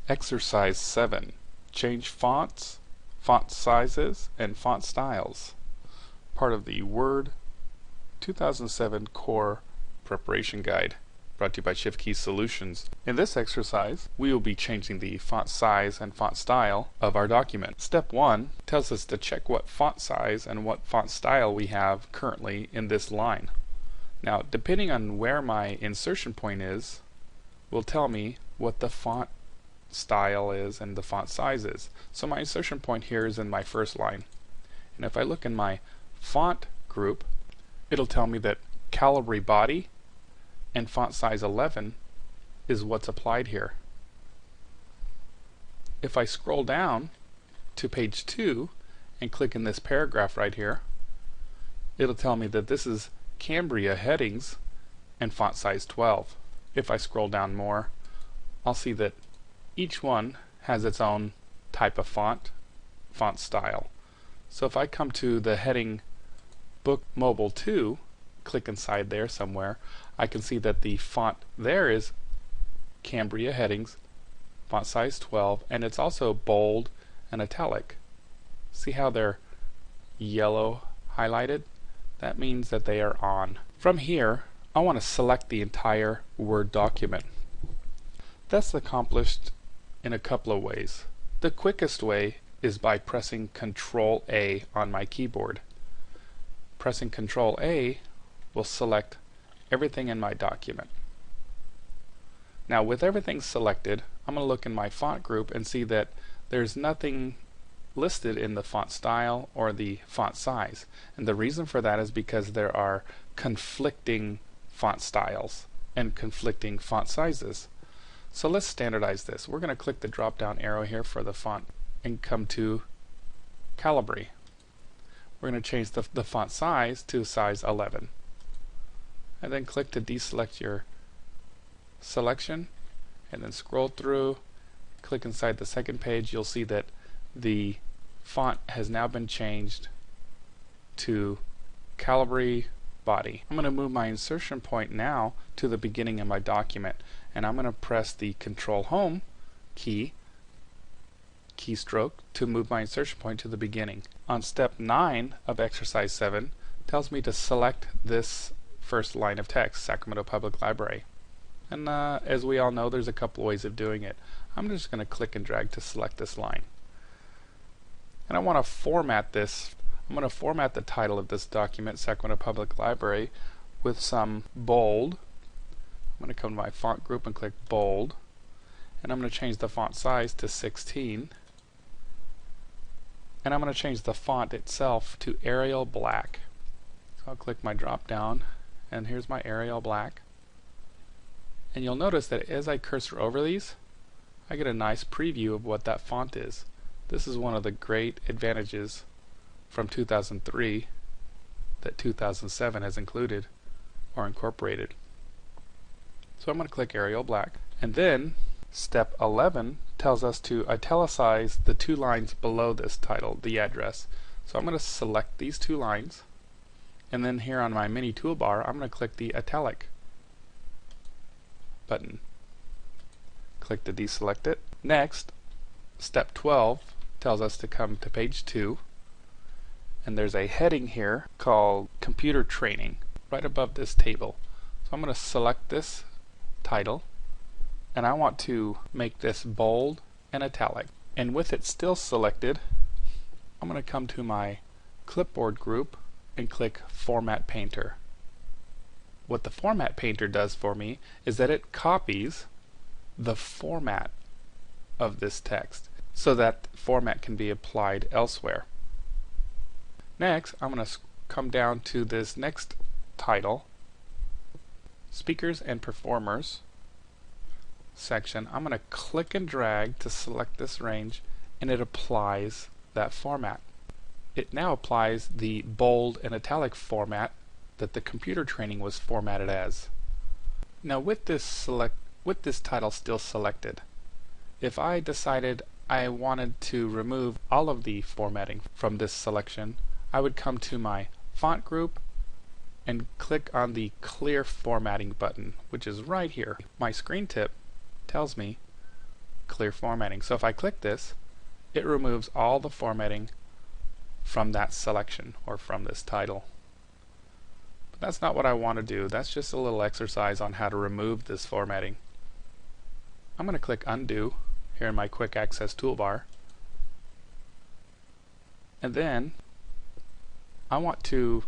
Exercise 7. Change fonts, font sizes, and font styles. Part of the Word 2007 Core Preparation Guide, brought to you by Shiftkey Solutions. In this exercise, we will be changing the font size and font style of our document. Step 1 tells us to check what font size and what font style we have currently in this line. Now, depending on where my insertion point is, will tell me what the font style is and the font size is. So my insertion point here is in my first line. And if I look in my font group, it'll tell me that Calibri body and font size 11 is what's applied here. If I scroll down to page 2 and click in this paragraph right here, it'll tell me that this is Cambria headings and font size 12. If I scroll down more, I'll see that each one has its own type of font style. So if I come to the heading Book Mobile 2, click inside there somewhere, I can see that the font there is Cambria headings, font size 12, and it's also bold and italic. See how they're yellow highlighted? That means that they are on. From here, I want to select the entire Word document. That's accomplished in a couple of ways. The quickest way is by pressing Ctrl A on my keyboard. Pressing Ctrl A will select everything in my document. Now, with everything selected, I'm going to look in my font group and see that there's nothing listed in the font style or the font size. And the reason for that is because there are conflicting font styles and conflicting font sizes. So let's standardize this. We're going to click the drop down arrow here for the font and come to Calibri. We're going to change the font size to size 11. And then click to deselect your selection and then scroll through, click inside the second page. You'll see that the font has now been changed to Calibri body. I'm going to move my insertion point now to the beginning of my document, and I'm going to press the Control Home keystroke to move my insertion point to the beginning. On step 9 of exercise 7 tells me to select this first line of text, Sacramento Public Library. And as we all know, there's a couple ways of doing it. I'm just going to click and drag to select this line. And I want to format this. I'm going to format the title of this document, Sacramento Public Library, with some bold. I'm going to come to my font group and click bold. And I'm going to change the font size to 16. And I'm going to change the font itself to Arial Black. So I'll click my drop down, and here's my Arial Black. And you'll notice that as I cursor over these, I get a nice preview of what that font is. This is one of the great advantages from 2003 that 2007 has included or incorporated. So I'm going to click Arial Black, and then step 11 tells us to italicize the two lines below this title, the address. So I'm going to select these two lines, and then here on my mini toolbar I'm going to click the italic button. Click to deselect it. Next, step 12 tells us to come to page 2, and there's a heading here called Computer Training right above this table. So I'm going to select this title, and I want to make this bold and italic. And with it still selected, I'm going to come to my clipboard group and click Format Painter. What the Format Painter does for me is that it copies the format of this text so that format can be applied elsewhere. Next, I'm going to come down to this next title, Speakers and Performers section. I'm going to click and drag to select this range, and it applies that format. It now applies the bold and italic format that the computer training was formatted as. Now with this title still selected, if I decided I wanted to remove all of the formatting from this selection, I would come to my font group and click on the Clear Formatting button, which is right here. My screen tip tells me clear formatting. So if I click this, it removes all the formatting from that selection or from this title. But that's not what I want to do. That's just a little exercise on how to remove this formatting. I'm going to click Undo here in my Quick Access toolbar. And then I want to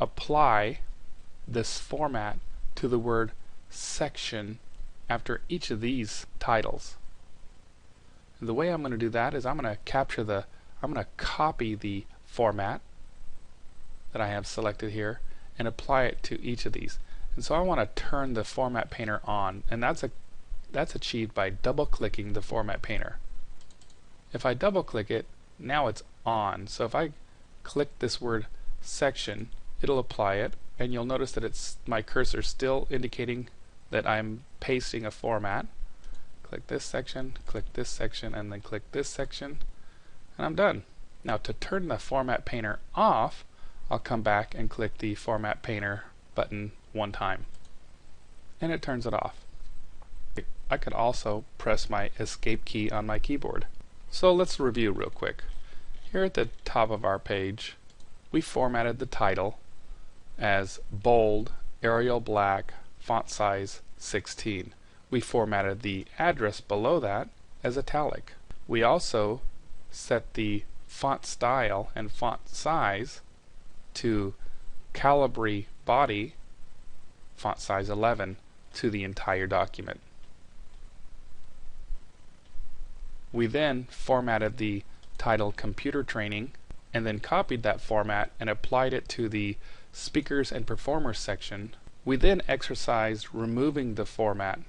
apply this format to the word section after each of these titles. The way I'm going to do that is I'm going to copy the format that I have selected here and apply it to each of these. And so I want to turn the Format Painter on, and that's achieved by double-clicking the Format Painter. If I double-click it, now it's on. So if I click this word section, it'll apply it, and you'll notice that my cursor still indicating that I'm pasting a format. Click this section, and then click this section, and I'm done. Now to turn the Format Painter off, I'll come back and click the Format Painter button one time, and it turns it off. I could also press my Escape key on my keyboard. So let's review real quick. Here at the top of our page, we formatted the title as bold, Arial black, font size 16. We formatted the address below that as italic. We also set the font style and font size to Calibri body, font size 11, to the entire document. We then formatted the title Computer Training and then copied that format and applied it to the Speakers and Performers section. We then exercised removing the format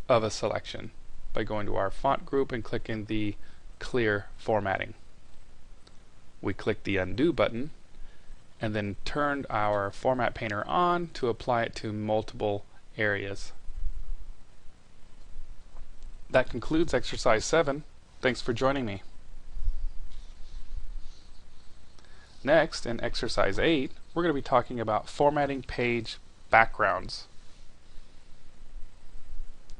of a selection by going to our font group and clicking the Clear Formatting. We clicked the Undo button and then turned our Format Painter on to apply it to multiple areas. That concludes exercise 7. Thanks for joining me. Next, in exercise 8, we're going to be talking about formatting page backgrounds.